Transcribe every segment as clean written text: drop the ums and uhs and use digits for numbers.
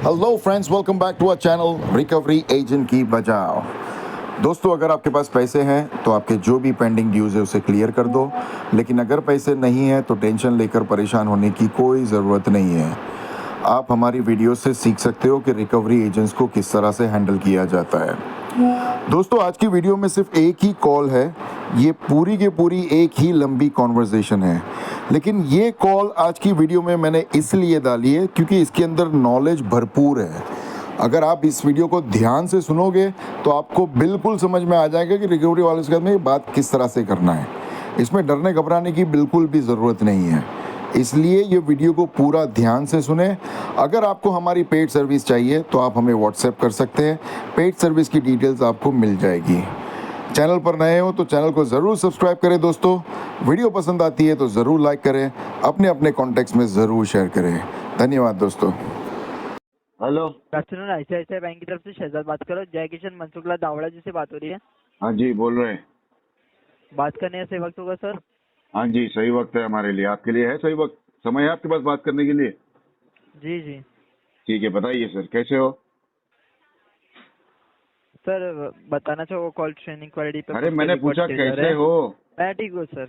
Hello friends, welcome back to our channel recovery agent की बचाओ। दोस्तों, अगर आपके पास पैसे हैं तो आपके जो भी पेंडिंग ड्यूज है उसे क्लियर कर दो, लेकिन अगर पैसे नहीं हैं तो टेंशन लेकर परेशान होने की कोई ज़रूरत नहीं है। आप हमारी वीडियो से सीख सकते हो कि रिकवरी एजेंट्स को किस तरह से हैंडल किया जाता है। दोस्तों, आज की वीडियो में सिर्फ एक ही कॉल है, ये पूरी की पूरी एक ही लंबी कॉन्वर्सेशन है, लेकिन ये कॉल आज की वीडियो में मैंने इसलिए डाली है क्योंकि इसके अंदर नॉलेज भरपूर है। अगर आप इस वीडियो को ध्यान से सुनोगे तो आपको बिल्कुल समझ में आ जाएगा कि रिकवरी वाले के साथ में बात किस तरह से करना है। इसमें डरने घबराने की बिल्कुल भी ज़रूरत नहीं है, इसलिए ये वीडियो को पूरा ध्यान से सुने। अगर आपको हमारी पेड सर्विस चाहिए तो आप हमें व्हाट्सएप कर सकते हैं, पेड सर्विस की डिटेल्स आपको मिल जाएगी। चैनल पर नए हो तो चैनल को ज़रूर सब्सक्राइब करें। दोस्तों, वीडियो पसंद आती है तो ज़रूर लाइक करें, अपने अपने कॉन्टेक्ट्स में ज़रूर शेयर करें। धन्यवाद दोस्तों। हेलो। आफ्टरनून आईसीआईसीआई बैंक की तरफ से शहजाद बात करो। जय किशन मनसुखलाल दावड़ा जी से बात हो रही है। हाँ जी, बोल रहे हैं। बात करने का सही वक्त होगा सर? हाँ जी, सही वक्त है हमारे लिए। आपके लिए है सही वक्त? समय है आपके पास बात करने के लिए? जी जी ठीक है, बताइए सर, कैसे हो? सर, बताना चाहो कॉल ट्रेनिंग क्वालिटी पे। अरे मैंने पूछा कैसे हो? मैं ठीक हूँ सर।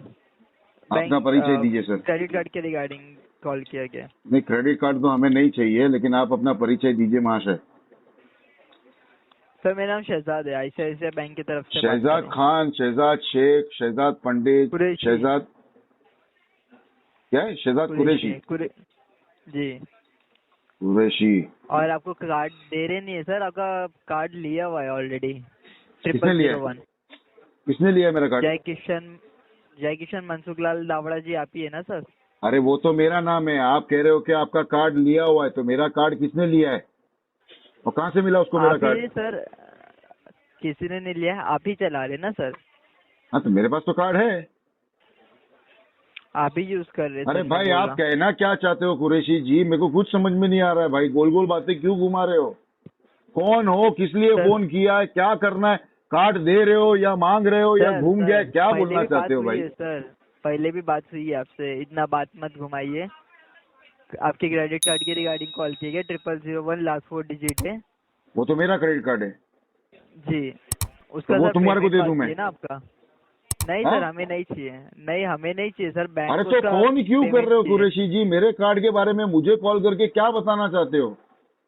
अपना परिचय दीजिए सर। क्रेडिट कार्ड के रिगार्डिंग कॉल किया गया। नहीं, क्रेडिट कार्ड तो हमें नहीं चाहिए, लेकिन आप अपना परिचय दीजिए महाशय। सर, मेरा नाम शहजाद है, आईसीआईसीआई बैंक की तरफ से बात कर शहजाद रहा हूँ। खान, शहजाद शेख, शहजाद पंडित, कुरैशी। शहजाद क्या है? शहजाद कुरैशी। जी। कुरैशी। और आपको कार्ड दे रहे नहीं है सर, आपका कार्ड लिया हुआ है ऑलरेडी। किसने लिया है? 0001। किसने लिया है मेरा कार्ड? जय किशन मनसुखलाल दावड़ा जी आप ही है ना सर? अरे वो तो मेरा नाम है। आप कह रहे हो कि आपका कार्ड लिया हुआ है, तो मेरा कार्ड किसने लिया है और कहाँ से मिला उसको मेरा आप ही कार्ड? सर, किसी ने नहीं लिया है, आप ही चला रहे ना सर? हाँ, तो मेरे पास तो कार्ड है। आप ही यूज कर रहे। अरे सर, भाई, मैं आप बोला। कहना क्या चाहते हो कुरैशी जी? मेरे को कुछ समझ में नहीं आ रहा है भाई। गोल गोल बातें क्यों घुमा रहे हो? कौन हो, किस लिए सर, फोन किया है, क्या करना है? कार्ड दे रहे हो या मांग रहे हो या सर, घूम गया है? सर, क्या पहले बोलना भी चाहते बात हो हुई भाई? है सर, पहले भी बात हुई है आपसे, इतना बात मत घुमाइए। आपके क्रेडिट कार्ड के रिगार्डिंग कॉल किए गए। 0001 लास्ट 4 डिजिट है। वो तो मेरा क्रेडिट कार्ड है। जी। तो उसका वो सर तुम्हारे को पेमेंट दे दूं बाकी मैं? है ना आपका? नहीं हाँ? सर, हमें नहीं चाहिए। नहीं, हमें नहीं चाहिए सर, बैंक अरे को तो उसका फोन क्यों कर रहे हो पेमेंट चाहिए। कुरैशी जी? मेरे कार्ड के बारे में मुझे कॉल करके क्या बताना चाहते हो?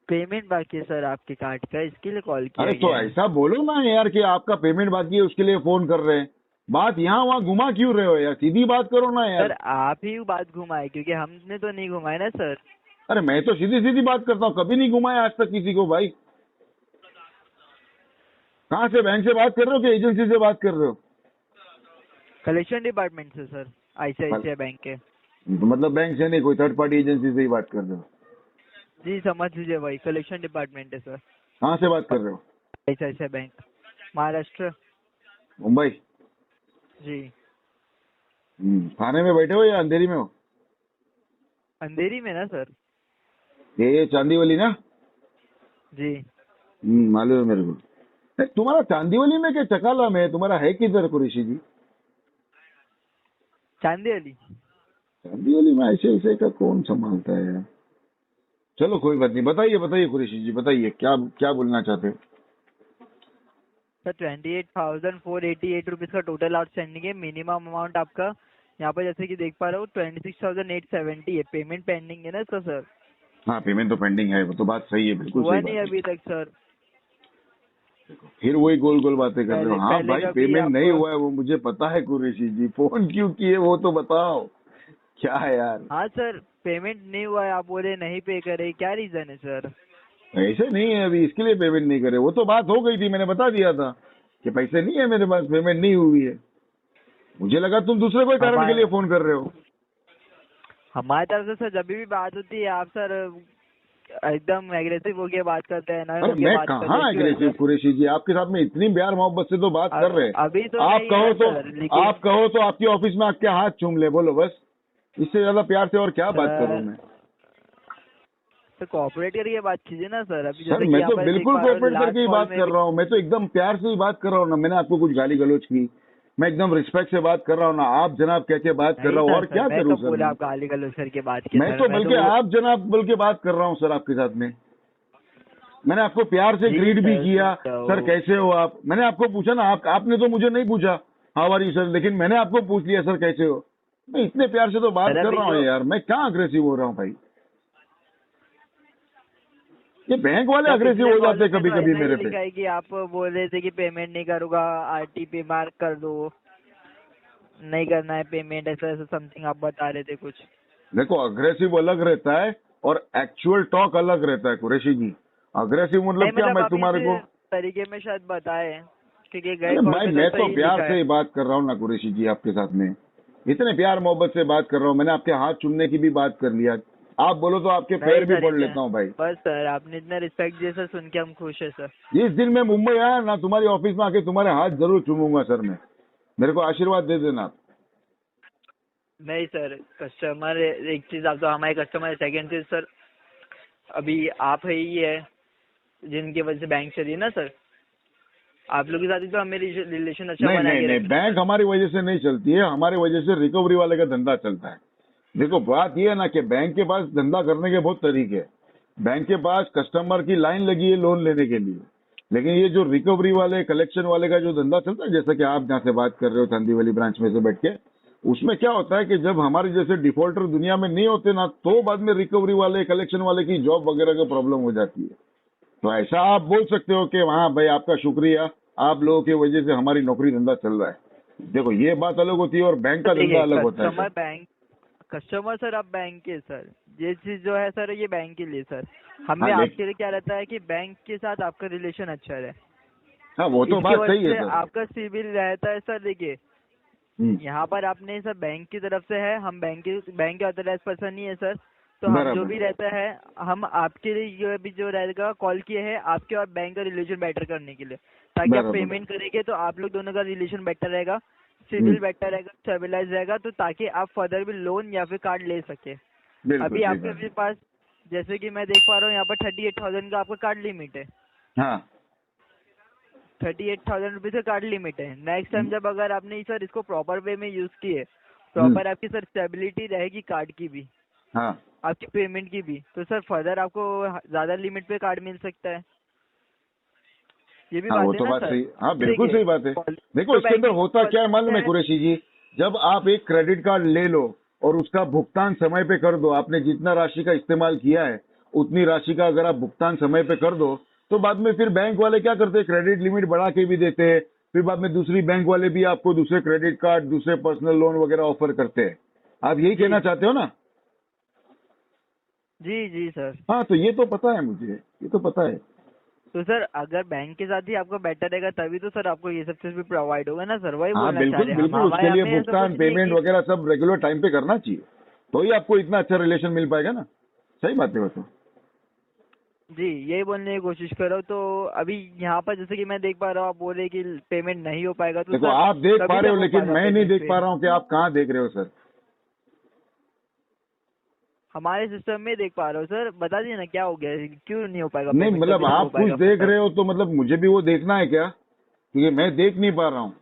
पेमेंट बाकी है सर आपके कार्ड का, इसके लिए कॉल किया अरे तो गया है। ऐसा बोलो ना यार कि आपका पेमेंट बाकी है, उसके लिए फोन कर रहे हैं। बात यहाँ वहाँ घुमा क्यों रहे हो यार? सीधी बात करो ना यार। सर, आप ही बात घुमाए, क्योंकि हमने तो नहीं घुमाए ना सर। अरे मैं तो सीधी सीधी बात करता हूँ, कभी नहीं घुमाया आज तक किसी को भाई। कहाँ से, बैंक से बात कर रहे हो कि एजेंसी से बात कर रहे हो? कलेक्शन डिपार्टमेंट से सर, आईसीआईसीआई बैंक के। तो मतलब बैंक से नहीं, कोई थर्ड पार्टी एजेंसी से ही बात कर रहे हो? जी, समझ लीजिए भाई, कलेक्शन डिपार्टमेंट है सर, कहाँ से बात कर रहे हो? ICICI bank, Maharashtra. मुंबई। जी। थाने में बैठे हो या अंधेरी में हो? अंधेरी में ना सर? ये चांदीवली ना? जी। मालूम है मेरे को। तुम्हारा चांदीवली में क्या चकाला में है? तुम्हारा है किधर कुरैशी जी? चांदी वाली। चांदीवली में ऐसे ऐसे का कौन संभालता है यार? चलो कोई बात नहीं, बताइए बताइए कुरैशी जी, बताइए क्या क्या बोलना चाहते हो? सर, 28,488 रुपीज का टोटल आउटस्टैंडिंग है। मिनिमम अमाउंट आपका यहाँ पर जैसे कि देख पा रहे हो 26,870 है। पेमेंट पेंडिंग है ना इसका सर? हाँ, पेमेंट तो पेंडिंग है, वो तो बात सही है, बिल्कुल हुआ सही नहीं बात अभी तक सर। है। फिर वही गोल गोल बातें कर रहे हो। हाँ पहले भाई, का भी पेमेंट आप। नहीं हुआ है वो मुझे पता है कुरैशी जी। फोन क्यों किए वो तो बताओ, क्या है यार? हाँ सर, पेमेंट नहीं हुआ है, आप बोले नहीं पे करे, क्या रीजन है सर? ऐसे नहीं है, अभी इसके लिए पेमेंट नहीं करे। वो तो बात हो गई थी, मैंने बता दिया था कि पैसे नहीं है मेरे पास, पेमेंट नहीं हुई है। मुझे लगा तुम दूसरे कोई कारण के लिए फोन कर रहे हो। हमारी तरफ से सर जब भी बात होती है आप सर एकदम एग्रेसिव होके बात करते हैं ना। अरे मैं कहाँ एग्रेसिव कुरैशी जी? आपके साथ में इतनी प्यार मोहब्बत से तो बात कर रहे हैं। अभी तो आप नहीं कहो है तो सर, लेकिन आप कहो तो आपकी ऑफिस में आके हाथ चूम ले, बोलो बस। इससे ज्यादा प्यार से और क्या बात करूं मैं? तो कोऑपरेट करके बात कीजिए ना सर। अभी सर जैसे कि मैं यहाँ तो पर बिल्कुल कोऑपरेट करके ही बात कर रहा हूँ। मैं तो एकदम प्यार से ही बात कर रहा हूँ ना। मैंने आपको कुछ गाली गलौज की? मैं एकदम रिस्पेक्ट से बात कर रहा हूँ ना। आप जनाब कह के बात कर रहा हूँ, और क्या करूँ सर? बोला आप गाली गलौज करके बात की मैं सर, तो बल्कि आप जनाब बोल के बात कर रहा हूँ सर आपके साथ में। मैंने आपको प्यार से जी ग्रीट भी सर, किया, तो- सर कैसे हो आप, मैंने आपको पूछा ना, आपने तो मुझे नहीं पूछा हाउ आर यू सर, लेकिन मैंने आपको पूछ लिया सर कैसे हो। मैं इतने प्यार से तो बात सर, कर अभी रहा हूँ जो- यार, मैं क्या अग्रेसिव हो रहा हूँ भाई। ये बैंक वाले सर, अग्रेसिव पिछले हो कॉल जाते में कभी तो कभी ऐसा ही मेरे पे। लिखा है कि आप बोल रहे थे कि पेमेंट नहीं करूंगा, आरटीपी मार्क कर दो, नहीं करना है पेमेंट, ऐसा ऐसा समथिंग आप बता रहे थे कुछ। देखो अग्रेसिव अलग रहता है और एक्चुअल टॉक अलग रहता है कुरैशी जी। अग्रेसिव नहीं मतलब क्या, मैं आप तुम्हारे को, इस तरीके में शायद बताए, क्योंकि गए अरे कॉल भाई पे तो मैं ऐसा तो ही प्यार लिखा से है। ही बात कर रहा हूँ ना कुरैशी जी आपके साथ में, इतने प्यार मोहब्बत से बात कर रहा हूँ। मैंने आपके हाथ चूमने की भी बात कर लिया, आप बोलो तो आपके नहीं पैर भी सर, पड़ इतने लेता हूँ भाई। बस सर, आपने इतना रिस्पेक्ट दिया सर, सुन के हम खुश है सर। जिस दिन मैं मुंबई आया ना, तुम्हारी ऑफिस में आके तुम्हारे हाथ जरूर चूमूंगा सर मैं, मेरे को आशीर्वाद दे देना आप। नहीं सर, कस्टमर एक चीज, आप तो हमारे कस्टमर, सेकंड चीज सर, अभी आप ही है जिनकी वजह से बैंक चली है ना सर, आप लोग के साथ ही तो हमें रिलेशन अच्छा नहीं बना नहीं के नहीं, रखना है बैंक सर। हमारी वजह से नहीं चलती है, हमारी वजह से रिकवरी वाले का धंधा चलता है। देखो बात ये है ना कि बैंक के पास धंधा करने के बहुत तरीके हैं। बैंक के पास कस्टमर की लाइन लगी है लोन लेने के लिए, लेकिन ये जो रिकवरी वाले कलेक्शन वाले का जो धंधा चलता है, जैसा कि आप जहाँ से बात कर रहे हो चांदीवली ब्रांच में से बैठ के, उसमें क्या होता है कि जब हमारे जैसे डिफॉल्टर दुनिया में नहीं होते ना, तो बाद में रिकवरी वाले कलेक्शन वाले की जॉब वगैरह का प्रॉब्लम हो जाती है। तो ऐसा आप बोल सकते हो कि हाँ भाई आपका शुक्रिया, आप लोगों की वजह से हमारी नौकरी धंधा चल रहा है। देखो ये बात अलग होती है और बैंक का धंधा अलग होता है customer sir. Bank, customer sir आप बैंक के सर, ये चीज जो है सर ये बैंक के लिए सर, हाँ हमें आपके लिए क्या रहता है कि बैंक के साथ आपका रिलेशन अच्छा रहे, हाँ वो तो इसकी बात वजह सही है से सर। आपका सिविल रहता है सर। देखिए यहाँ पर आपने सर बैंक की तरफ से है, हम बैंक के ऑथराइज पर्सन नहीं है सर, तो हम जो बराबर। भी रहता है हम आपके लिए ये भी जो रहेगा कॉल किए है आपके और बैंक का रिलेशन बेटर करने के लिए, ताकि आप बराबर। पेमेंट करेंगे तो आप लोग दोनों का रिलेशन बेटर रहेगा, हम्म, सिविल बेटर रहेगा, स्टेबलाइज रहेगा, तो ताकि आप फर्दर भी लोन या फिर कार्ड ले सके। बिल्कुल अभी सही आपके बात है। पास जैसे कि मैं देख पा रहा हूँ यहाँ पर 38,000 का आपका कार्ड लिमिट है, हाँ 38,000 रुपीज का कार्ड लिमिट है। नेक्स्ट टाइम जब अगर आपने सर इसको प्रॉपर वे में यूज किए, हम्म, प्रॉपर आपकी सर स्टेबिलिटी रहेगी कार्ड की भी, हाँ आपकी पेमेंट की भी, तो सर फर्दर आपको ज्यादा लिमिट पे कार्ड मिल सकता है। ये भी हाँ वो बात है तो ना बात सर। सही, हाँ बिल्कुल देखिए सही बात है। देखो तो इसके अंदर बैंकिंग होता क्या है मालूम है कुरैशी जी, जब आप एक क्रेडिट कार्ड ले लो और उसका भुगतान समय पे कर दो, आपने जितना राशि का इस्तेमाल किया है उतनी राशि का अगर आप भुगतान समय पे कर दो, तो बाद में फिर बैंक वाले क्या करते हैं, क्रेडिट लिमिट बढ़ा के भी देते हैं, फिर बाद में दूसरी बैंक वाले भी आपको दूसरे क्रेडिट कार्ड, दूसरे पर्सनल लोन वगैरह ऑफर करते हैं। आप यही कहना चाहते हो ना? जी जी सर। हाँ तो ये तो पता है मुझे, ये तो पता है। तो सर अगर बैंक के साथ ही आपका बेटर रहेगा तभी तो सर आपको ये सब चीज भी प्रोवाइड होगा ना सर, वही हाँ बोलना चाह बिल्कुल रहे हैं हम। बिल्कुल, उसके हमारे लिए हमें ऐसा भुगतान कुछ नहीं है पेमेंट कि वगैरह सब रेगुलर टाइम पे करना चाहिए, तो ही आपको इतना अच्छा रिलेशन मिल पाएगा ना। सही बात है वो तो। जी यही बोलने की कोशिश कर रहा हूँ। तो अभी यहाँ पर जैसे कि मैं देख पा रहा हूँ आप बोल रहे कि पेमेंट नहीं हो पाएगा, तो देखो सर आप देख कभी पा रहे तक हो, हो लेकिन पाएगा मैं नहीं पेमेंट देख पे? पा रहा हूँ कि आप कहाँ देख रहे हो सर। हमारे सिस्टम में देख पा रहा हूँ सर, बता दीजिए ना क्या हो गया, क्यों नहीं हो पाएगा नहीं पेमेंट, मतलब कभी तक हो आप कुछ पाएगा देख सर? रहे हो तो मतलब मुझे भी वो देखना है क्या, क्योंकि मैं देख नहीं पा रहा हूँ।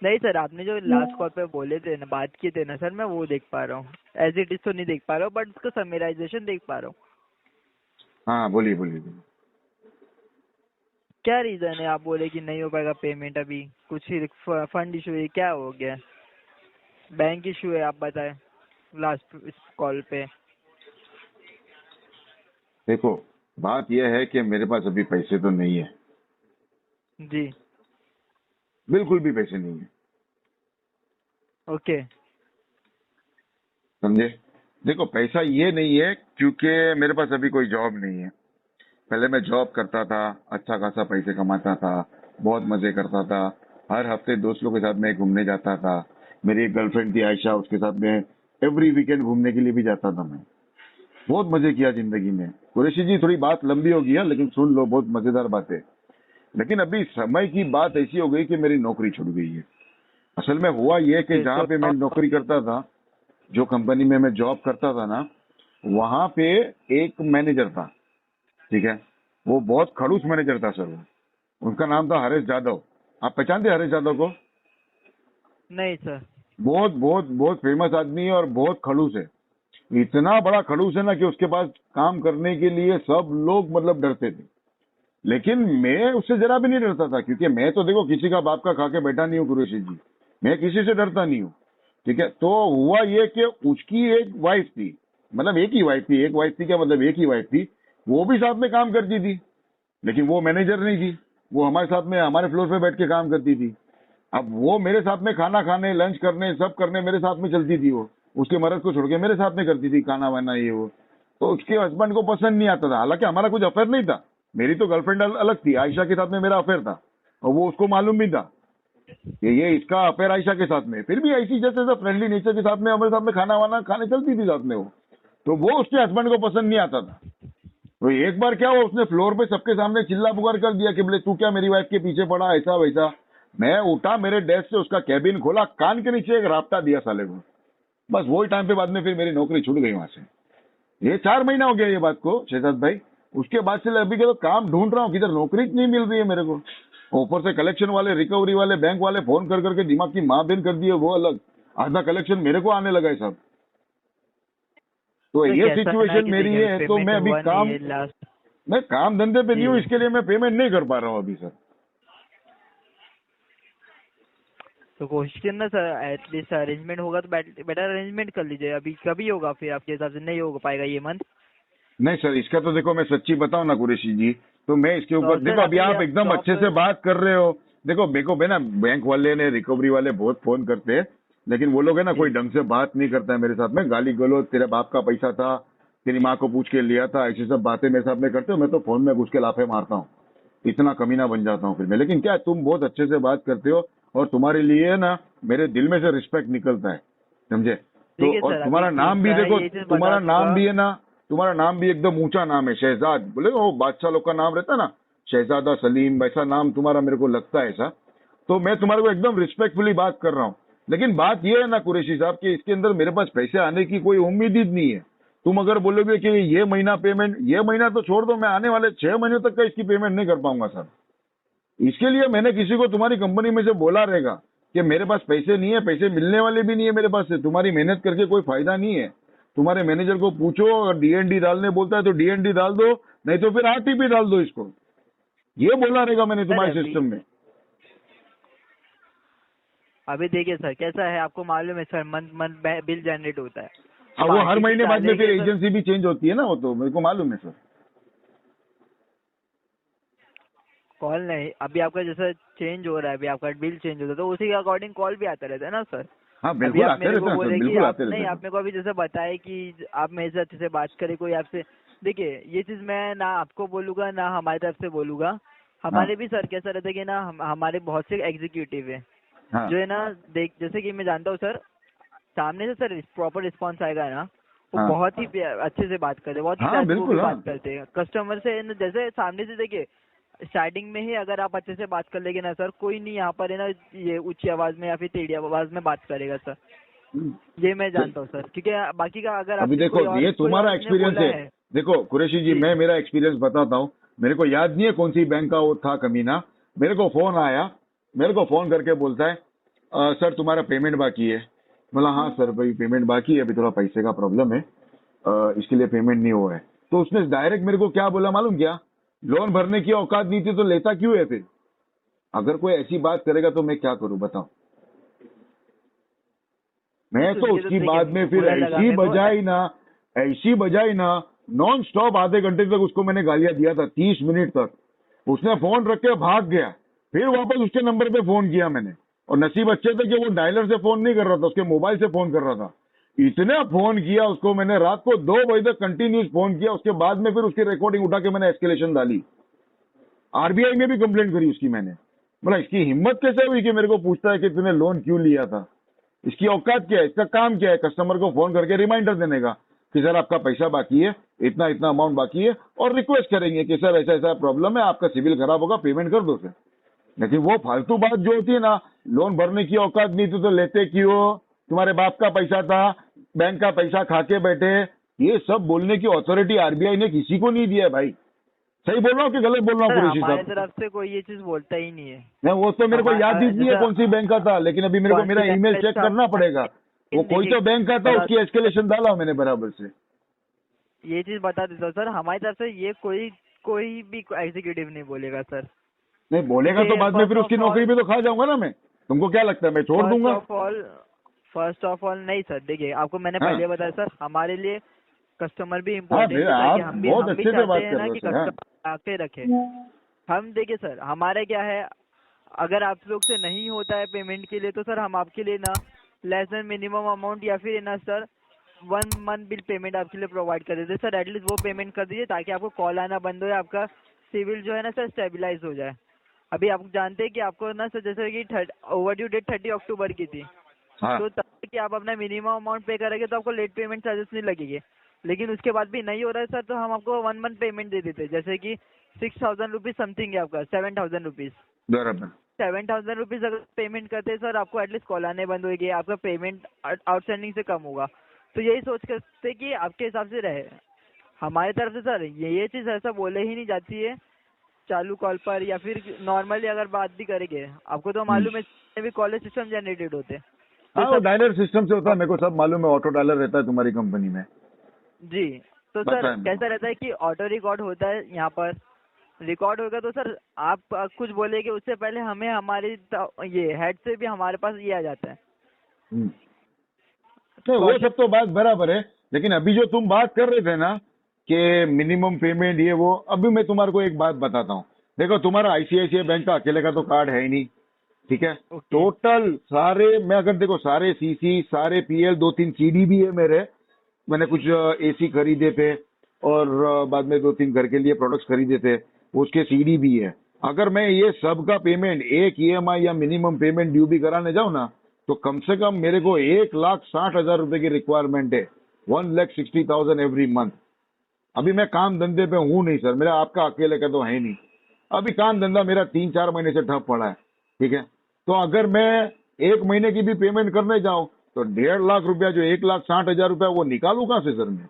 नहीं सर, आपने जो लास्ट कॉल पे बोले थे ना, बात किए थे ना सर, मैं वो देख पा रहा हूँ, एज इट इज तो नहीं देख पा रहा हूँ, बट उसका समराइजेशन देख पा रहा हूँ। हाँ बोलिए बोलिए बोलिए। क्या रीजन है आप बोले कि नहीं हो पाएगा पेमेंट? अभी कुछ ही फंड इशू है, क्या हो गया? बैंक इशू है आप बताएं लास्ट इस कॉल पे। देखो बात यह है कि मेरे पास अभी पैसे तो नहीं है, जी बिल्कुल भी पैसे नहीं है, ओके। समझे। देखो पैसा ये नहीं है क्योंकि मेरे पास अभी कोई जॉब नहीं है। पहले मैं जॉब करता था, अच्छा खासा पैसे कमाता था, बहुत मजे करता था, हर हफ्ते दोस्तों के साथ मैं घूमने जाता था। मेरी एक गर्लफ्रेंड थी आयशा, उसके साथ में एवरी वीकेंड घूमने के लिए भी जाता था मैं। बहुत मजे किया जिंदगी में। कुरैशी जी थोड़ी बात लंबी होगी है, लेकिन सुन लो, बहुत मजेदार बात है। लेकिन अभी समय की बात ऐसी हो गई कि मेरी नौकरी छूट गई है। असल में हुआ ये कि जहाँ पे मैं नौकरी करता था, जो कंपनी में मैं जॉब करता था ना, वहां पे एक मैनेजर था, ठीक है। वो बहुत खड़ूस मैनेजर था सर। वो उनका नाम था हरीश जादव। आप पहचानते हैं हरीश जादव को? नहीं सर। बहुत बहुत बहुत फेमस आदमी है और बहुत खड़ूस है। इतना बड़ा खड़ूस है ना कि उसके पास काम करने के लिए सब लोग मतलब डरते थे। लेकिन मैं उससे जरा भी नहीं डरता था, क्योंकि मैं तो देखो किसी का बाप का खा के बैठा नहीं हूँ कुरैशी जी, मैं किसी से डरता नहीं हूँ। ठीक है, तो हुआ ये कि उसकी एक वाइफ थी, मतलब एक ही वाइफ थी, एक वाइफ थी क्या मतलब एक ही वाइफ थी, वो भी साथ में काम करती थी, लेकिन वो मैनेजर नहीं थी, वो हमारे साथ में हमारे फ्लोर पे बैठ के काम करती थी। अब वो मेरे साथ में खाना खाने, लंच करने, सब करने मेरे साथ में चलती थी। वो उसके मर्द को छोड़ के मेरे साथ में करती थी खाना वाना ये वो। तो उसके हस्बैंड को पसंद नहीं आता था, हालांकि हमारा कुछ अफेयर नहीं था, मेरी तो गर्लफ्रेंड अलग थी, आयशा के साथ में मेरा अफेयर था, और वो उसको मालूम भी था कि ये इसका अफेयर आयशा के साथ में। फिर भी ऐसी जैसे फ्रेंडली नेचर के साथ में हमारे साथ में खाना वाना खाने चलती थी साथ में वो। तो वो उसके हस्बैंड को पसंद नहीं आता था। तो एक बार क्या हुआ, उसने फ्लोर पे सबके सामने चिल्ला पुकार कर दिया कि बोले तू क्या मेरी वाइफ के पीछे पड़ा, ऐसा वैसा। मैं उठा, मेरे डेस्क से उसका कैबिन खोला, कान के नीचे एक राप्ता दिया साले को। बस वही टाइम पे बाद में फिर मेरी नौकरी छूट गई वहां से। ये 4 महीना हो गया ये बात को शहजाद भाई। उसके बाद से अभी के तो काम ढूंढ रहा हूँ, किधर नौकरी नहीं मिल रही है मेरे को। ऊपर से कलेक्शन वाले, रिकवरी वाले, बैंक वाले फोन कर करके दिमाग की माँ बहन कर दिए, वो अलग, आधा कलेक्शन मेरे को आने लगा है सब। तो ये कैसा है ना सिचुएशन कि मेरी देखिए, है। तो पेमेंट मैं अभी हुआ नहीं है लास्ट। मैं काम धंधे पे नहीं हूँ, जी। इसके लिए मैं पेमेंट नहीं कर पा रहा हूँ अभी सर। तो कोशिश करना सर, एटलीस्ट अरेंजमेंट होगा तो बेटर अरेंजमेंट कर लीजिए। अभी कभी होगा फिर आपके हिसाब से? नहीं हो पाएगा ये मंथ? नहीं सर, इसका तो देखो मैं सच्ची बताऊं ना कुरैशी जी, तो मैं इसके तो ऊपर सर देखो अभी अभी आप एकदम जॉब अच्छे से बात कर रहे हो। देखो मेरे को ना बैंक वाले ने, रिकवरी वाले बहुत फोन करते हैं, लेकिन वो लोग है ना कोई ढंग से बात नहीं करता है मेरे साथ में। गाली गलौज, तेरे बाप का पैसा था, तेरी माँ को पूछ के लिया था, ऐसी सब बातें मेरे साथ में करते हो। मैं तो फोन में घुस के लाफे मारता हूँ, इतना कमीना बन जाता हूँ फिर मैं। लेकिन क्या तुम बहुत अच्छे से बात करते हो, और तुम्हारे लिए ना मेरे दिल में से रिस्पेक्ट निकलता है, समझे। तो देखिए और सर, तुम्हारा अभी नाम भी मैं देखो, ये चीज तुम्हारा बता नाम दूंगा। भी है ना, तुम्हारा नाम भी एकदम ऊंचा नाम है, शहजाद। बोले वो बादशाह लोग का नाम रहता है ना, शहजादा सलीम, वैसा नाम तुम्हारा मेरे को लगता है ऐसा। तो मैं तुम्हारे को एकदम रिस्पेक्टफुली बात कर रहा हूँ। लेकिन बात ये है ना कुरैशी साहब कि इसके अंदर मेरे पास पैसे आने की कोई उम्मीद ही नहीं है। तुम अगर बोलोगे कि ये महीना पेमेंट, ये महीना तो छोड़ दो, मैं आने वाले 6 महीनों तक का इसकी पेमेंट नहीं कर पाऊंगा सर। इसके लिए मैंने किसी को तुम्हारी कंपनी में से बोला रहेगा कि मेरे पास पैसे नहीं है, पैसे मिलने वाले भी नहीं है मेरे पास से, तुम्हारी मेहनत करके कोई फायदा नहीं है। तुम्हारे मैनेजर को पूछो, अगर डीएनडी डालने बोलता है तो डीएनडी डाल दो, नहीं तो फिर आरटीपी डाल दो इसको। ये बोला रहेगा मैंने तुम्हारे अभी सिस्टम में। अभी देखिए सर, कैसा है आपको मालूम है sir, month month bill generate होता है। हाँ, अब वो हर RTP महीने बाद में फिर डालेंगे तो एजेंसी भी चेंज होती है ना, वो तो मेरे को मालूम है सर। कॉल नहीं, अभी आपका जैसा चेंज हो रहा है, अभी आपका बिल चेंज होता है तो उसी के अकॉर्डिंग कॉल भी आता रहता है ना सर। हाँ अभी बिल्कुल आप आते मेरे रहते को हैं सर, बोले कि बिल्कुल आप आते रहते नहीं, हैं आप सर। मेरे को अभी जैसे बताए कि आप मेरे से अच्छे से बात करें, कोई आपसे। देखिए ये चीज मैं ना आपको बोलूंगा ना हमारी तरफ से बोलूंगा। हमारे भी सर कैसा रहता है कि ना हमारे बहुत से एग्जीक्यूटिव है हाँ जो है ना, देख जैसे कि मैं जानता हूँ सर, सामने से सर प्रॉपर रिस्पॉन्स आएगा ना, वो हाँ बहुत ही अच्छे से बात करते हैं, बहुत ही हाँ प्यार से वो भी बिल्कुल, हाँ बात करते हैं कस्टमर से न। जैसे सामने से देखिए, स्टार्टिंग में ही अगर आप अच्छे से बात कर लेंगे ना सर, कोई नहीं यहाँ पर है ना ये ऊंची आवाज में या फिर टेढ़ी आवाज में बात करेगा सर। ये मैं जानता हूँ सर, क्योंकि बाकी का अगर अभी आपसे देखो कोई और ये कोई तुम्हारा और ने एक्सपीरियंस बोला है। देखो कुरैशी जी, जी मैं मेरा एक्सपीरियंस बताता हूँ। मेरे को याद नहीं है कौन सी बैंक का वो था कमीना, मेरे को फोन आया, मेरे को फोन करके बोलता है सर तुम्हारा पेमेंट बाकी है। बोला हाँ सर भाई पेमेंट बाकी है, अभी थोड़ा पैसे का प्रॉब्लम है, इसके लिए पेमेंट नहीं हुआ है। तो उसने डायरेक्ट मेरे को क्या बोला मालूम क्या, लोन भरने की औकात नहीं थी तो लेता क्यों है फिर। अगर कोई ऐसी बात करेगा तो मैं क्या करूं बताओ। मैं तो सुन के उसकी देखिए बाद में फिर बुरा लगा ऐसी मेरे को। बजाई ना नॉन स्टॉप आधे घंटे तक उसको मैंने गालियां दिया था, 30 मिनट तक। उसने फोन रख के भाग गया, फिर वापस उसके नंबर पे फोन किया मैंने, और नसीब अच्छे थे कि वो डायलर से फोन नहीं कर रहा था, उसके मोबाइल से फोन कर रहा था। इतने फोन किया उसको मैंने, रात को 2 बजे तक कंटिन्यूस फोन किया। उसके बाद में फिर उसकी रिकॉर्डिंग उठा के मैंने एस्केलेशन डाली, आरबीआई में भी कंप्लेंट करी उसकी मैंने। बोला इसकी हिम्मत कैसे हुई कि मेरे को पूछता है कि तूने लोन क्यों लिया था, इसकी औकात क्या है, इसका काम क्या है कस्टमर को फोन करके रिमाइंडर देने का कि सर आपका पैसा बाकी है, इतना इतना अमाउंट बाकी है, और रिक्वेस्ट करेंगे कि सर ऐसा ऐसा प्रॉब्लम है, आपका सिविल खराब होगा, पेमेंट कर दो सर। लेकिन वो फालतू बात जो होती है ना, लोन भरने की औकात नहीं थी तो लेते क्यों, तुम्हारे बाप का पैसा था, बैंक का पैसा खा के बैठे, ये सब बोलने की अथॉरिटी आरबीआई ने किसी को नहीं दिया है भाई। सही बोल रहा हूँ कि गलत बोल रहा हूँ सर कुरैशी हमारे साहब? तरफ से कोई ये चीज बोलता ही नहीं है। नहीं वो तो मेरे को याद ही नहीं है कौन सी बैंक का था, लेकिन अभी मेरे को मेरा ईमेल चेक करना पड़ेगा। वो कोई तो बैंक का था, उसकी एस्केलेशन डाला मैंने बराबर से। ये चीज बता देता हूँ सर, हमारी तरफ से ये कोई भी एग्जीक्यूटिव नहीं बोलेगा सर। नहीं बोलेगा तो बाद में फिर उसकी नौकरी भी तो खा जाऊंगा ना मैं। तुमको क्या लगता है मैं छोड़ दूंगा? फर्स्ट ऑफ ऑल नहीं सर, देखिए आपको मैंने हाँ। पहले बताया सर, हमारे लिए कस्टमर भी हाँ इम्पोर्टेंट है, ताकि आप हम भी बहुत अच्छे से बात चाहते हैं कर ना रहे कि हो सर। हाँ। कस्टमर आके रखे। हम देखिए सर, हमारे क्या है, अगर आप लोग से नहीं होता है पेमेंट के लिए, तो सर हम आपके लिए ना लेस देन मिनिमम अमाउंट या फिर ना सर 1 मंथ बिल पेमेंट आपके लिए प्रोवाइड कर देते सर। एटलीस्ट वो पेमेंट कर दीजिए ताकि आपको कॉल आना बंद हो जाए, आपका सिविल जो है ना सर स्टेबलाइज हो जाए। अभी आप जानते हैं कि आपको ना सर जैसे कि ओवर ड्यू डेट 30 अक्टूबर की थी, हाँ। तो तब तक कि आप अपना मिनिमम अमाउंट पे करेंगे तो आपको लेट पेमेंट चार्जेस नहीं लगेंगे। लेकिन उसके बाद भी नहीं हो रहा है सर, तो हम आपको 1 मंथ पेमेंट दे देते, जैसे कि 6,000 रुपीज समथिंग है आपका, 7,000 रुपीज। बराबर। 7,000 रुपीज अगर पेमेंट करते हैं सर, आपको एटलीस्ट कॉल आने बंद होगी, आपका पेमेंट आउटस्टैंडिंग से कम होगा। तो यही सोच करते कि आपके हिसाब से रहे। हमारी तरफ से सर ये चीज ऐसा बोले ही नहीं जाती है चालू कॉल पर, या फिर नॉर्मली अगर बात भी करेंगे, आपको तो मालूम है भी कॉलेज सिस्टम जनरेटेड होते हैं। हाँ तो वो सब डायलर सिस्टम से होता है, मेरे को सब मालूम है। ऑटो डायलर रहता है तुम्हारी कंपनी में। जी, तो पता सर है मेरे कैसा रहता है कि ऑटो रिकॉर्ड होता है, यहाँ पर रिकॉर्ड होगा तो सर आप कुछ बोलेगे उससे पहले हमें हमारी ये हेड से भी हमारे पास ये आ जाता है। नहीं वो सब तो बात बराबर है, लेकिन अभी जो तुम बात कर रहे थे ना कि मिनिमम पेमेंट ये वो, अभी मैं तुम्हारे को एक बात बताता हूँ। देखो तुम्हारा आईसीआईसीआई बैंक का अकेले का तो कार्ड है ही नहीं, ठीक है। टोटल सारे मैं अगर देखो सारे सीसी सारे पीएल 2-3 सीडी भी है मेरे। मैंने कुछ एसी खरीदे थे और बाद में 2-3 घर के लिए प्रोडक्ट्स खरीदे थे, उसके सीडी भी है। अगर मैं ये सब का पेमेंट एक ईएमआई या मिनिमम पेमेंट ड्यू भी कराने जाऊँ ना, तो कम से कम मेरे को 1,60,000 रुपए की रिक्वायरमेंट है। 1,60,000 एवरी मंथ। अभी मैं काम धंधे पे हूँ नहीं सर, मेरा आपका अकेले का तो है नहीं। अभी काम धंधा मेरा 3-4 महीने से ठप पड़ा है, ठीक है। तो अगर मैं 1 महीने की भी पेमेंट करने जाऊं तो 1.5 लाख रुपया, जो 1,60,000 रुपया, वो निकालू कहां से सर मैं?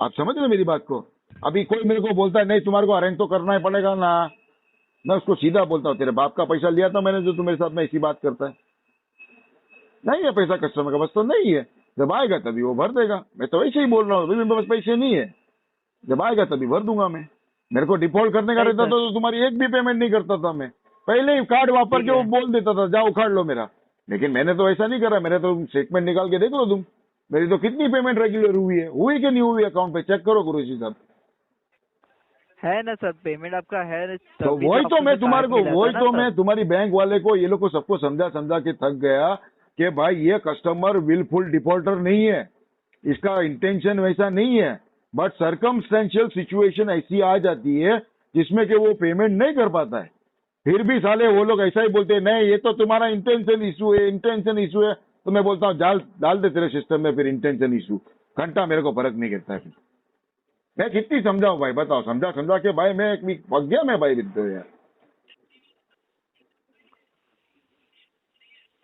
आप समझ रहे मेरी बात को? अभी कोई मेरे को बोलता है नहीं तुम्हारे को अरेंज तो करना ही पड़ेगा ना, मैं उसको सीधा बोलता हूँ तेरे बाप का पैसा लिया था मैंने जो तू मेरे साथ में ऐसी बात करता है। नहीं है पैसा कस्टमर का, बस तो नहीं है। जब आएगा तभी वो भर देगा। मैं तो वैसे ही बोल रहा हूँ, मेरे पास पैसे नहीं है, जब आएगा तभी भर दूंगा मैं। मेरे को डिफॉल्ट करने का रहता तो तुम्हारी एक भी पेमेंट नहीं करता था मैं। पहले ही कार्ड वापर के वो बोल देता था जाओ उखाड़ लो मेरा। लेकिन मैंने तो ऐसा नहीं करा, मैंने तो स्टेटमेंट निकाल के देख लो तुम, मेरी तो कितनी पेमेंट रेगुलर हुई कि नहीं हुई अकाउंट पे, चेक करो कुरैशी साहब। है ना सर, पेमेंट आपका है तो वही तो मैं तुम्हारे को, वही तो मैं तुम्हारी बैंक वाले को, ये लोग को सबको समझा समझा के थक गया कि भाई ये कस्टमर विलफुल डिफॉल्टर नहीं है, इसका इंटेंशन वैसा नहीं है, बट सर्कमस्टेंशियल सिचुएशन ऐसी आ जाती है जिसमें कि वो पेमेंट नहीं कर पाता है। फिर भी साले वो लोग ऐसा ही बोलते हैं नहीं ये तो तुम्हारा इंटेंशन इशू है, इंटेंशन इशू है। तो मैं बोलता हूँ डाल दे तेरे सिस्टम में फिर इंटेंशन इशू, घंटा मेरे को फर्क नहीं करता है। फिर मैं कितनी समझाऊं भाई, बताओ। समझा समझा के भाई मैं पक गया मैं भाई विद्यो यार।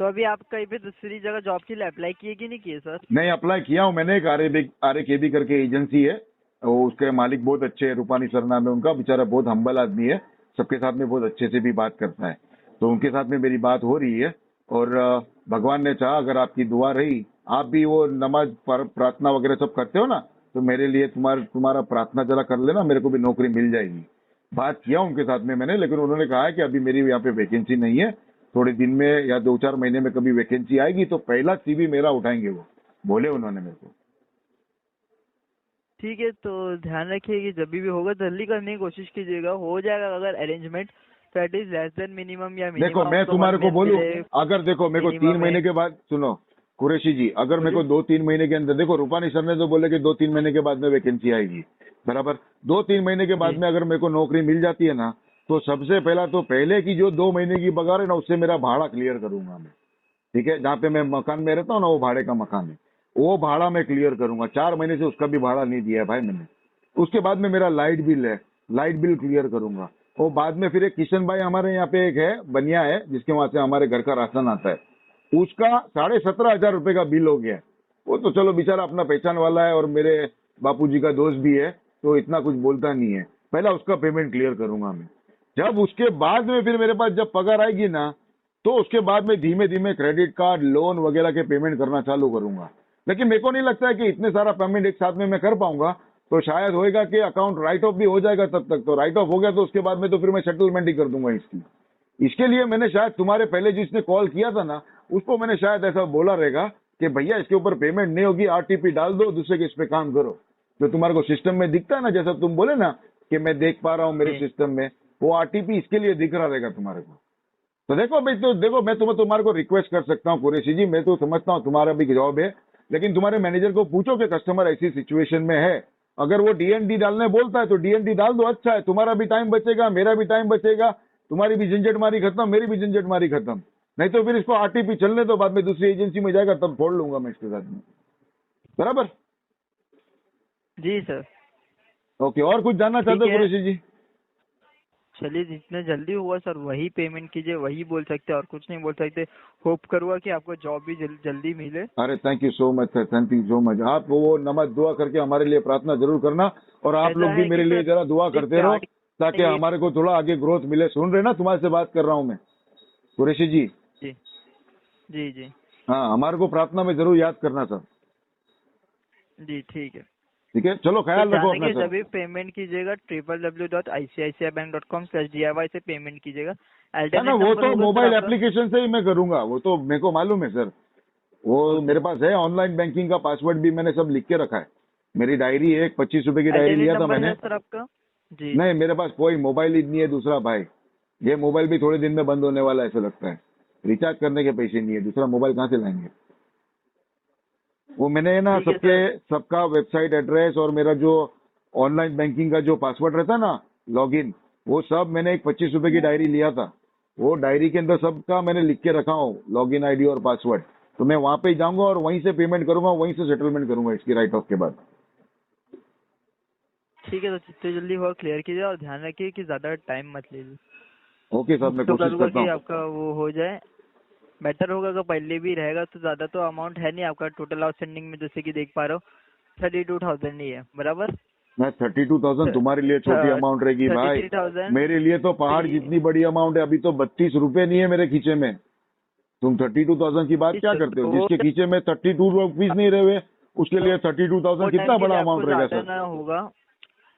तो अभी आप कहीं पे दूसरी जगह जॉब के लिए अप्लाई किए कि नहीं किए सर? नहीं अप्लाई किया हूं मैंने, एक RAKB करके एजेंसी है, वो उसके मालिक बहुत अच्छे हैं, रूपानी सर नाम है उनका, बेचारा बहुत हम्बल आदमी है, सबके साथ में बहुत अच्छे से भी बात करता है। तो उनके साथ में मेरी बात हो रही है और भगवान ने चाहा अगर आपकी दुआ रही, आप भी वो नमाज प्रार्थना वगैरह सब करते हो ना, तो मेरे लिए तुम्हारा प्रार्थना जरा कर लेना, मेरे को भी नौकरी मिल जाएगी। बात किया उनके साथ में मैंने, लेकिन उन्होंने कहा है कि अभी मेरी यहाँ पे वैकेंसी नहीं है, थोड़े दिन में या 2-4 महीने में कभी वैकेंसी आएगी तो पहला CV मेरा उठाएंगे वो, बोले उन्होंने मेरे को। ठीक है, तो ध्यान रखिए कि जब भी होगा जल्दी करने की कोशिश कीजिएगा, हो जाएगा अगर अरेंजमेंट तो एटलीस्ट लेस देन मिनिमम या देखो मैं तुम्हारे को बोलूं, अगर देखो मेरे को 3 महीने के बाद, सुनो कुरैशी जी, अगर मेरे को 2-3 महीने के अंदर, देखो रूपानी सर ने तो बोले कि 2-3 महीने के बाद में वैकेंसी आएगी, बराबर। 2-3 महीने के बाद में अगर मेरे को नौकरी मिल जाती है ना, तो सबसे पहला तो पहले की जो 2 महीने की पगार है ना, उससे मेरा भाड़ा क्लियर करूंगा मैं, ठीक है। जहाँ पे मैं मकान में रहता हूँ ना, वो भाड़े का मकान है, वो भाड़ा मैं क्लियर करूंगा। 4 महीने से उसका भी भाड़ा नहीं दिया है भाई मैंने। उसके बाद में मेरा लाइट बिल है, लाइट बिल क्लियर करूंगा। और बाद में फिर एक किशन भाई हमारे यहाँ पे एक है, बनिया है, जिसके वहां से हमारे घर का राशन आता है, उसका 17,500 रुपए का बिल हो गया। वो तो चलो बेचारा अपना पहचान वाला है और मेरे बापूजी का दोस्त भी है, तो इतना कुछ बोलता नहीं है। पहला उसका पेमेंट क्लियर करूंगा मैं। जब उसके बाद में फिर मेरे पास जब पगार आएगी ना, तो उसके बाद में धीमे धीमे क्रेडिट कार्ड, लोन वगैरह के पेमेंट करना चालू करूंगा। लेकिन मेरे को नहीं लगता है कि इतने सारा पेमेंट एक साथ में मैं कर पाऊंगा। तो शायद होएगा कि अकाउंट राइट ऑफ भी हो जाएगा तब तक। तो राइट ऑफ हो गया तो उसके बाद में तो फिर मैं सेटलमेंट ही कर दूंगा इसकी। इसके लिए मैंने शायद तुम्हारे पहले जिसने कॉल किया था ना, उसको मैंने शायद ऐसा बोला रहेगा कि भैया इसके ऊपर पेमेंट नहीं होगी, आरटीपी डाल दो, दूसरे के इस पे काम करो। जो तुम्हारे को सिस्टम में दिखता है ना, जैसा तुम बोले ना कि मैं देख पा रहा हूँ मेरे जी। सिस्टम में, वो आरटीपी इसके लिए दिख रहा रहेगा तुम्हारे को। तो देखो भाई, तो देखो मैं तुम्हारे को रिक्वेस्ट कर सकता हूँ कुरैशी जी, मैं तो समझता हूँ तुम्हारा भी जॉब है, लेकिन तुम्हारे मैनेजर को पूछो कि कस्टमर ऐसी सिचुएशन में है, अगर वो डीएनडी डालने बोलता है तो डीएनडी डाल दो। अच्छा है, तुम्हारा भी टाइम बचेगा, मेरा भी टाइम बचेगा, तुम्हारी भी झंझट मारी खत्म, मेरी भी झंझट मारी खत्म। नहीं तो फिर इसको आरटीपी चलने दो, बाद में दूसरी एजेंसी में जाएगा तब फोड़ लूंगा मैं इसके साथ में। बराबर? जी सर। ओके, और कुछ जानना चाहते हो ठीक है। कुरैशी जी? चलिए, जितने जल्दी हुआ सर वही पेमेंट कीजिए, वही बोल सकते और कुछ नहीं बोल सकते। होप करूँगा कि आपको जॉब भी जल्दी मिले। अरे thank you so much sir, thank you so much. आप वो नमाज दुआ करके हमारे लिए प्रार्थना जरूर करना, और आप ऐसा लोग भी है मेरे कि लिए सर, जरा दुआ करते रहो स्टार्टिंग ताकि ये- हमारे को थोड़ा आगे ग्रोथ मिले। सुन रहे ना, तुम्हारे से बात कर रहा हूँ मैं कुरैशी जी। जी जी जी हाँ, हमारे को प्रार्थना में जरूर याद करना सर। जी, ठीक है। ठीक है, चलो ख्याल तो रखो जाने अपना के सर। जब भी पेमेंट कीजिएगा www.icicibank.com/DIY से पेमेंट कीजिएगा। है ना, अल्टरनेट वो नंबर तो होगा सर मोबाइल आपका? एप्लीकेशन से ही मैं करूंगा, वो तो मेरे को मालूम है सर। वो ओके। मेरे पास है, ऑनलाइन बैंकिंग का पासवर्ड भी मैंने सब लिख के रखा है। मेरी डायरी है, 25 रुपए की डायरी अल्टरनेट लिया था नंबर मैंने। है सर आपका? जी। नहीं, मेरे पास कोई मोबाइल ही नहीं है दूसरा भाई। ये मोबाइल भी थोड़े दिन में बंद होने वाला है ऐसा लगता है। रिचार्ज करने के पैसे नहीं है, दूसरा मोबाइल कहाँ से लाएंगे? वो मैंने ना ठीक है सबका वेबसाइट एड्रेस और मेरा जो ऑनलाइन बैंकिंग का जो पासवर्ड रहता है ना, लॉगिन, वो सब मैंने एक 25 रुपए की डायरी लिया था। वो डायरी के अंदर सबका मैंने लिख के रखा हूँ, लॉगिन आईडी और पासवर्ड। तो मैं वहां पे ही जाऊंगा और वहीं से पेमेंट करूंगा, वहीं से सेटलमेंट करूंगा इसकी राइट ऑफ के बाद। ठीक है, तो जितने जल्दी हुआ क्लियर कीजिए और ध्यान रखिए कि ज्यादा टाइम मत लीजिए। ओके साहब, मैं तो कोशिश करूँगा करता कि हूँ। आपका वो हो जाए। बेटर होगा अगर पहले भी रहेगा तो ज्यादा तो अमाउंट है नहीं आपका टोटल आउटस्टैंडिंग में, जैसे कि देख पा रहा हूँ 32,000 ही है, बराबर? मैं 32,000 तुम्हारे लिए छोटी अमाउंट रहेगी भाई, 33,000। मेरे लिए तो पहाड़ जितनी बड़ी अमाउंट है। अभी तो 32 रुपए नहीं है मेरे खींचे में। तुम 32,000 की बात क्या करते हो? जिसके खींचे में 32 रुपीज नहीं रहे हुए, उसके लिए 32,000 कितना बड़ा अमाउंट रहेगा सर? ना होगा।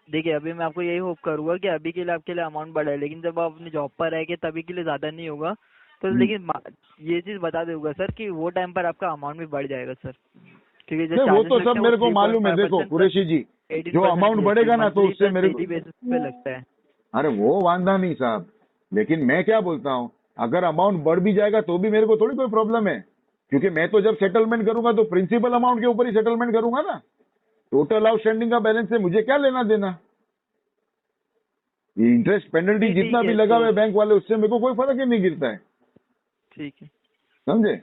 देखिए, अभी मैं आपको यही होप करूंगा कि अभी के लिए आपके लिए अमाउंट बढ़ा है, लेकिन जब आप अपनी जॉब पर रहेंगे तभी के लिए ज्यादा नहीं होगा। तो लेकिन ये चीज बता दूंगा सर कि वो टाइम पर आपका अमाउंट भी बढ़ जाएगा सर, क्योंकि जो नहीं, वो charges तो लगते सब हैं मेरे को 3.5% मालूम है। देखो कुरैशी जी, जो अमाउंट बढ़ेगा ना तो उससे मेरे को, बेसिस पे लगता है। अरे वो वांदा नहीं साहब, लेकिन मैं क्या बोलता हूँ, अगर अमाउंट बढ़ भी जाएगा तो भी मेरे को थोड़ी कोई प्रॉब्लम है, क्योंकि मैं तो जब सेटलमेंट करूंगा तो प्रिंसिपल अमाउंट के ऊपर ही सेटलमेंट करूंगा ना। टोटल आउटस्टैंडिंग का बैलेंस से मुझे क्या लेना देना? इंटरेस्ट पेनल्टी ठीक जितना भी है, लगा हुआ है तो बैंक वाले, उससे मेरे को कोई फर्क ही नहीं गिरता है। ठीक है। समझे?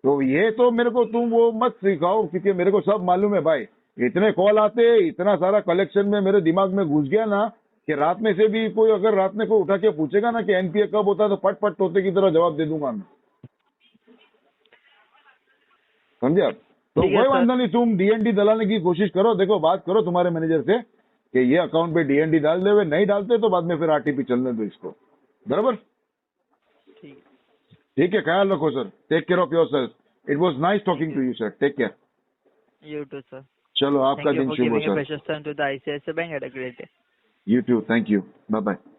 तो ये तो मेरे को तुम वो मत सिखाओ, क्योंकि मेरे को सब मालूम है भाई। इतने कॉल आते, इतना सारा कलेक्शन में मेरे दिमाग में घुस गया ना कि रात में से भी कोई अगर रात में कोई उठा के पूछेगा ना कि एनपीए कब होता है, तो फट फट तोते की तरह जवाब दे दूंगा मैं। समझे आप? तो ठीक है कोई सर। वांधा नहीं, तुम डीएनडी दलाने की कोशिश करो। देखो, बात करो तुम्हारे मैनेजर से कि ये अकाउंट पे डीएनडी डाल देवे, नहीं डालते तो बाद में फिर आरटीपी चलने दो इसको। बराबर? ठीक है। ठीक है, ख्याल रखो sir. Take care of your self. It was nice talking to you sir. Take care. You too, sir. चलो, आपका Thank you दिन for शुभ हो giving your sir. precious time to the ICICI Bank. Had a great day. You too. Thank you. Bye bye.